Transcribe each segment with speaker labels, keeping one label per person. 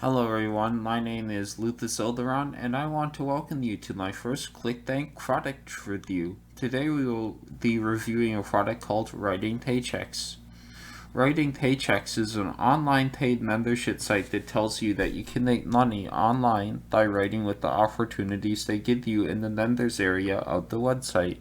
Speaker 1: Hello everyone, my name is Luthus Ilderon, and I want to welcome you to my first ClickBank product review. Today we will be reviewing a product called Writing Paychecks. Writing Paychecks is an online paid membership site that tells you that you can make money online by writing with the opportunities they give you in the members area of the website.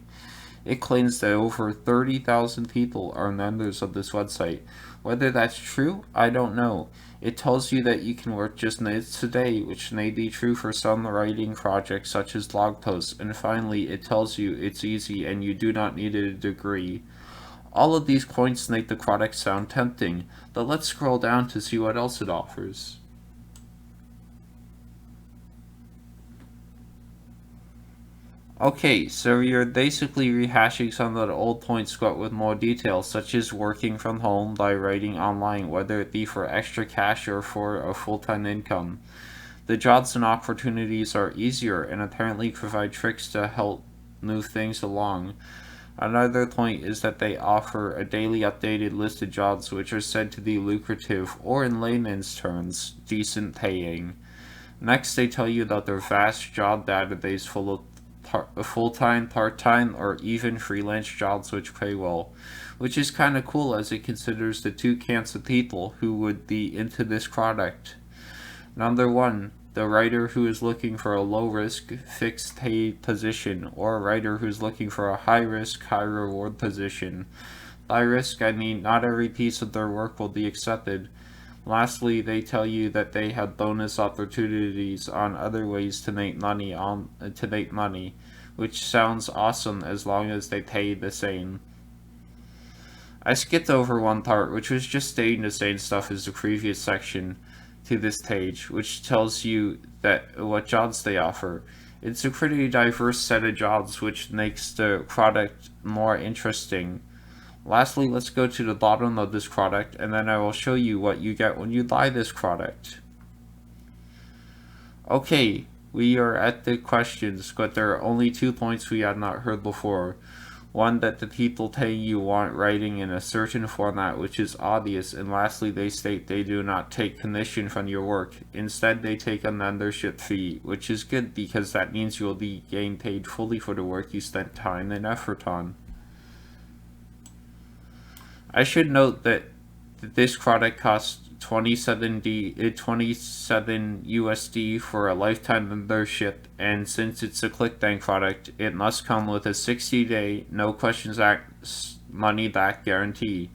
Speaker 1: It claims that over 30,000 people are members of this website. Whether that's true, I don't know. It tells you that you can work just minutes a day, which may be true for some writing projects such as blog posts. And finally, it tells you it's easy and you do not need a degree. All of these points make the product sound tempting, but let's scroll down to see what else it offers. Okay, so you're basically rehashing some of the old points but with more details, such as working from home by writing online, whether it be for extra cash or for a full-time income. The jobs and opportunities are easier and apparently provide tricks to help move things along. Another point is that they offer a daily updated list of jobs which are said to be lucrative or, in layman's terms, decent paying. Next, they tell you about their vast job database full of full-time, part-time, or even freelance jobs which pay well, which is kind of cool as it considers the two camps of people who would be into this product. Number one, the writer who is looking for a low-risk, fixed-pay position, or a writer who is looking for a high-risk, high-reward position. By risk, I mean not every piece of their work will be accepted. Lastly, they tell you that they have bonus opportunities on other ways to make money, which sounds awesome as long as they pay the same. I skipped over one part, which was just stating the same stuff as the previous section to this page, which tells you that what jobs they offer. It's a pretty diverse set of jobs, which makes the product more interesting. Lastly, let's go to the bottom of this product, and then I will show you what you get when you buy this product. Okay, we are at the questions, but there are only 2 points we had not heard before. One, that the people paying you want writing in a certain format, which is obvious, and lastly, they state they do not take commission from your work. Instead, they take a membership fee, which is good because that means you will be getting paid fully for the work you spent time and effort on. I should note that this product costs 27 USD for a lifetime membership, and since it's a ClickBank product, it must come with a 60-day, no questions asked, money back guarantee.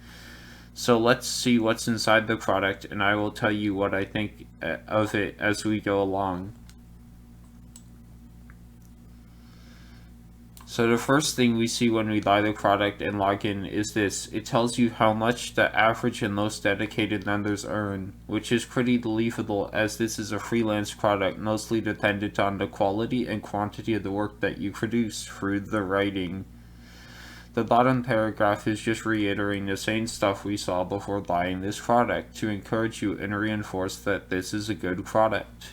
Speaker 1: So let's see what's inside the product, and I will tell you what I think of it as we go along. So the first thing we see when we buy the product and log in is this. It tells you how much the average and most dedicated members earn, which is pretty believable as this is a freelance product mostly dependent on the quality and quantity of the work that you produce through the writing. The bottom paragraph is just reiterating the same stuff we saw before buying this product to encourage you and reinforce that this is a good product.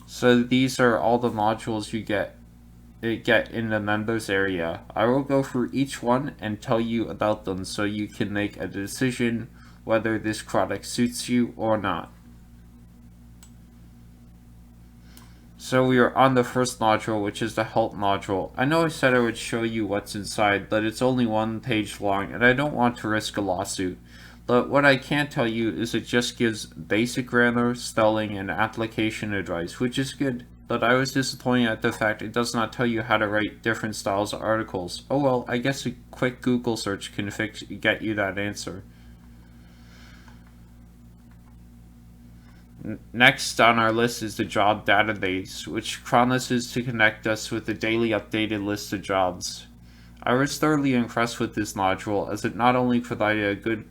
Speaker 1: So these are all the modules you get in the members area. I will go through each one and tell you about them so you can make a decision whether this product suits you or not. So we are on the first module, which is the help module. I know I said I would show you what's inside, but it's only 1 page long and I don't want to risk a lawsuit. But what I can tell you is it just gives basic grammar, spelling, and application advice, which is good. But I was disappointed at the fact it does not tell you how to write different styles of articles. Oh well, I guess a quick Google search can get you that answer. Next on our list is the job database, which promises to connect us with a daily updated list of jobs. I was thoroughly impressed with this module as it not only provided a good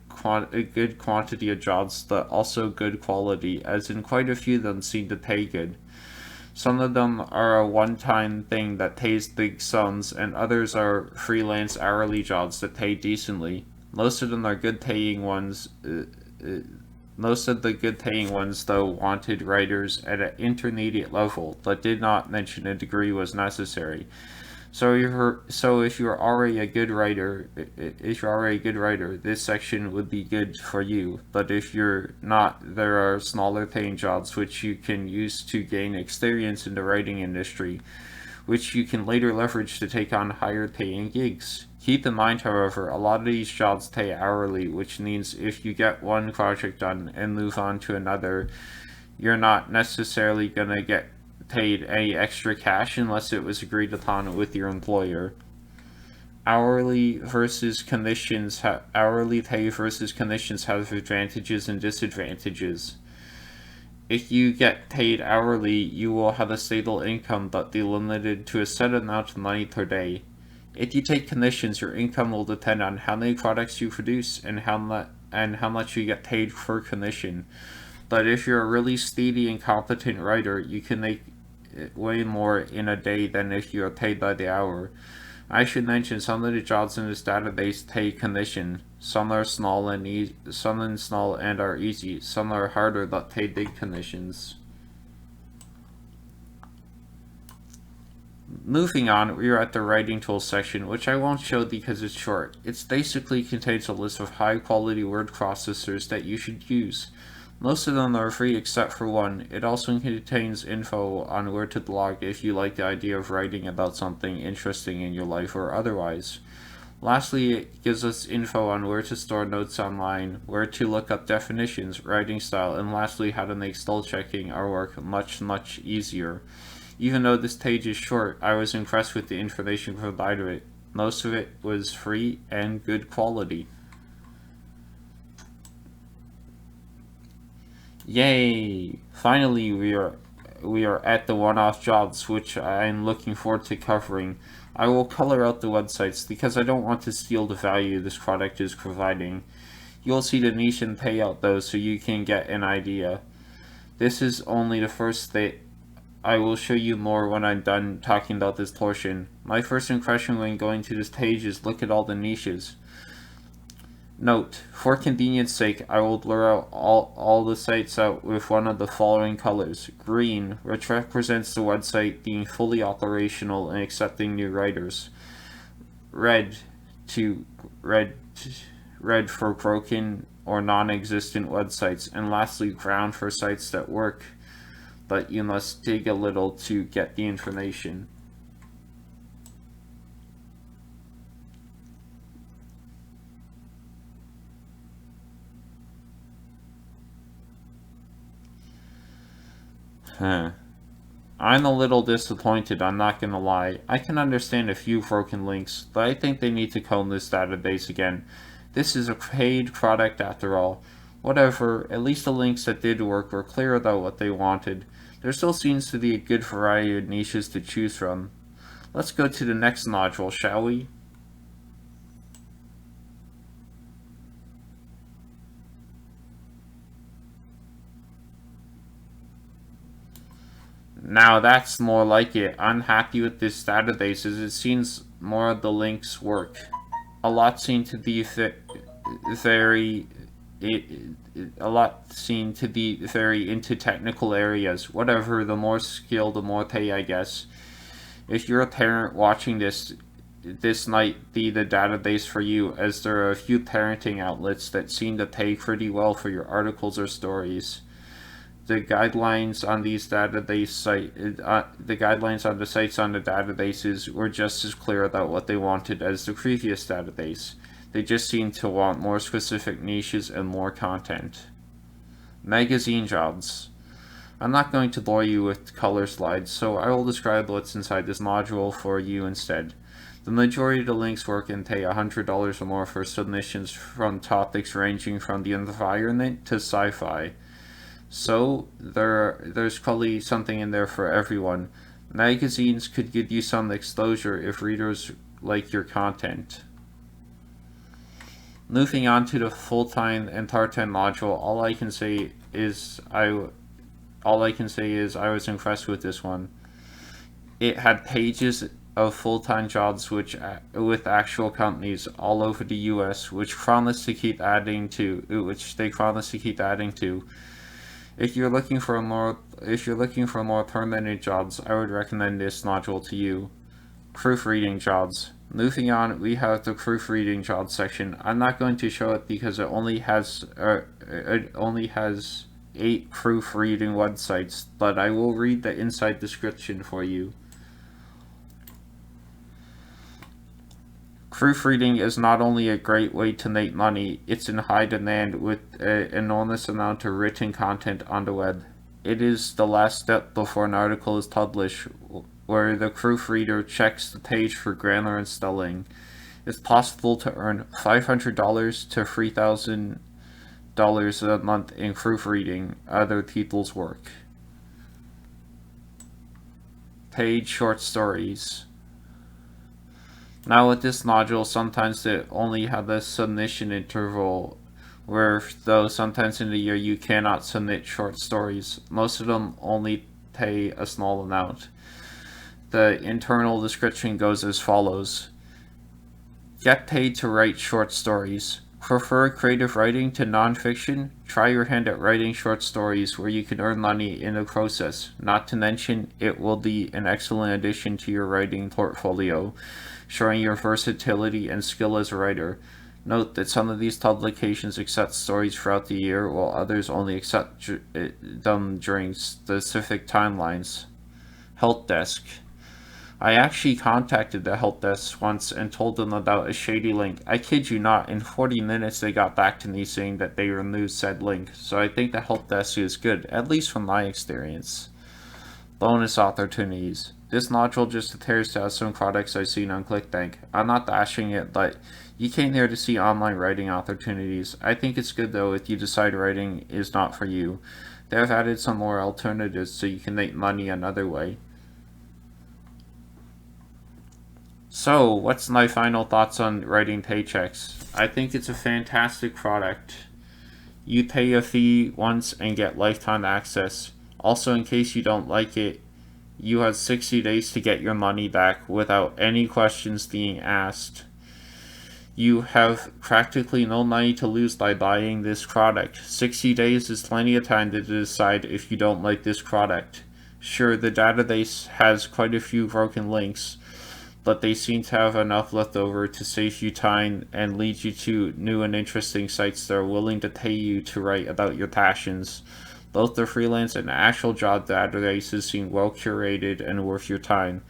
Speaker 1: quantity of jobs but also good quality, as in quite a few of them seem to pay good. Some of them are a one-time thing that pays big sums, and others are freelance hourly jobs that pay decently. Most of them are good paying ones. Most of the good paying ones, though, wanted writers at an intermediate level, but did not mention a degree was necessary. So if you're already a good writer, this section would be good for you. But if you're not, there are smaller paying jobs which you can use to gain experience in the writing industry, which you can later leverage to take on higher paying gigs. Keep in mind, however, a lot of these jobs pay hourly, which means if you get one project done and move on to another, you're not necessarily going to get paid any extra cash unless it was agreed upon with your employer. Hourly pay versus commissions have advantages and disadvantages. If you get paid hourly, you will have a stable income but be limited to a set amount of money per day. If you take commissions, your income will depend on how many products you produce and how much you get paid per commission. But if you're a really speedy and competent writer, you can make way more in a day than if you are paid by the hour. I should mention some of the jobs in this database pay commission. Some are small and are easy. Some are harder but pay big commissions. Moving on, we are at the writing tools section, which I won't show because it's short. It basically contains a list of high quality word processors that you should use. Most of them are free except for one. It also contains info on where to blog if you like the idea of writing about something interesting in your life or otherwise. Lastly, it gives us info on where to store notes online, where to look up definitions, writing style, and lastly how to make spell checking our work much easier. Even though this page is short, I was impressed with the information provided. Most of it was free and good quality. Yay! Finally, we are at the one-off jobs, which I'm looking forward to covering. I will color out the websites because I don't want to steal the value this product is providing. You'll see the niche and payout though, so you can get an idea. This is only the first state. I will show you more when I'm done talking about this portion. My first impression when going to this page is look at all the niches. Note, for convenience sake, I will blur out all the sites out with one of the following colors. Green, which represents the website being fully operational and accepting new writers. Red for broken or non-existent websites. And lastly, brown for sites that work, but you must dig a little to get the information. I'm a little disappointed, I'm not gonna lie. I can understand a few broken links, but I think they need to comb this database again. This is a paid product after all. Whatever, at least the links that did work were clear about what they wanted. There still seems to be a good variety of niches to choose from. Let's go to the next module, shall we? Now that's more like it. I'm happy with this database as it seems more of the links work. A lot seem to be very into technical areas. Whatever, the more skill, the more pay, I guess. If you're a parent watching this might be the database for you, as there are a few parenting outlets that seem to pay pretty well for your articles or stories. The guidelines on the sites on the databases were just as clear about what they wanted as the previous database. They just seem to want more specific niches and more content. Magazine jobs. I'm not going to bore you with color slides, so I will describe what's inside this module for you instead. The majority of the links work and pay $100 or more for submissions from topics ranging from the environment to sci-fi. So there's probably something in there for everyone. Magazines could give you some exposure if readers like your content. Moving on to the full-time and part-time module, all I can say is I was impressed with this one. It had pages of full-time jobs with actual companies all over the US, which they promise to keep adding to. If you're looking for more permanent jobs, I would recommend this module to you. Proofreading jobs. Moving on, we have the proofreading jobs section. I'm not going to show it because it only has 8 proofreading websites, but I will read the inside description for you. Proofreading is not only a great way to make money, it's in high demand with an enormous amount of written content on the web. It is the last step before an article is published, where the proofreader checks the page for grammar and spelling. It's possible to earn $500 to $3,000 a month in proofreading other people's work. Paid short stories. Now with this module, sometimes it only has a submission interval, where though sometimes in the year you cannot submit short stories. Most of them only pay a small amount. The internal description goes as follows. Get paid to write short stories. Prefer creative writing to nonfiction? Try your hand at writing short stories where you can earn money in the process. Not to mention, it will be an excellent addition to your writing portfolio, showing your versatility and skill as a writer. Note that some of these publications accept stories throughout the year, while others only accept them during specific timelines. Help desk. I actually contacted the help desk once and told them about a shady link. I kid you not, in 40 minutes they got back to me saying that they removed said link, so I think the help desk is good, at least from my experience. Bonus opportunities. This module just appears to have some products I've seen on ClickBank. I'm not bashing it, but you came here to see online writing opportunities. I think it's good though if you decide writing is not for you. They have added some more alternatives so you can make money another way. So, what's my final thoughts on writing Paychecks? I think it's a fantastic product. You pay a fee once and get lifetime access. Also, in case you don't like it, you have 60 days to get your money back without any questions being asked. You have practically no money to lose by buying this product. 60 days is plenty of time to decide if you don't like this product. Sure, the database has quite a few broken links, but they seem to have enough left over to save you time and lead you to new and interesting sites that are willing to pay you to write about your passions. Both the freelance and actual job databases seem well curated and worth your time.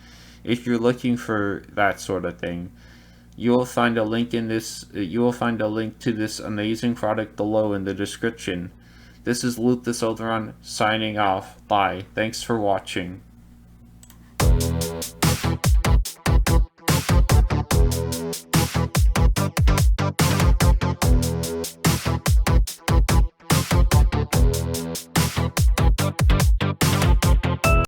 Speaker 1: If you're looking for that sort of thing, you will find a link to this amazing product below in the description. This is Luke the Soldieron signing off. Bye. Thanks for watching.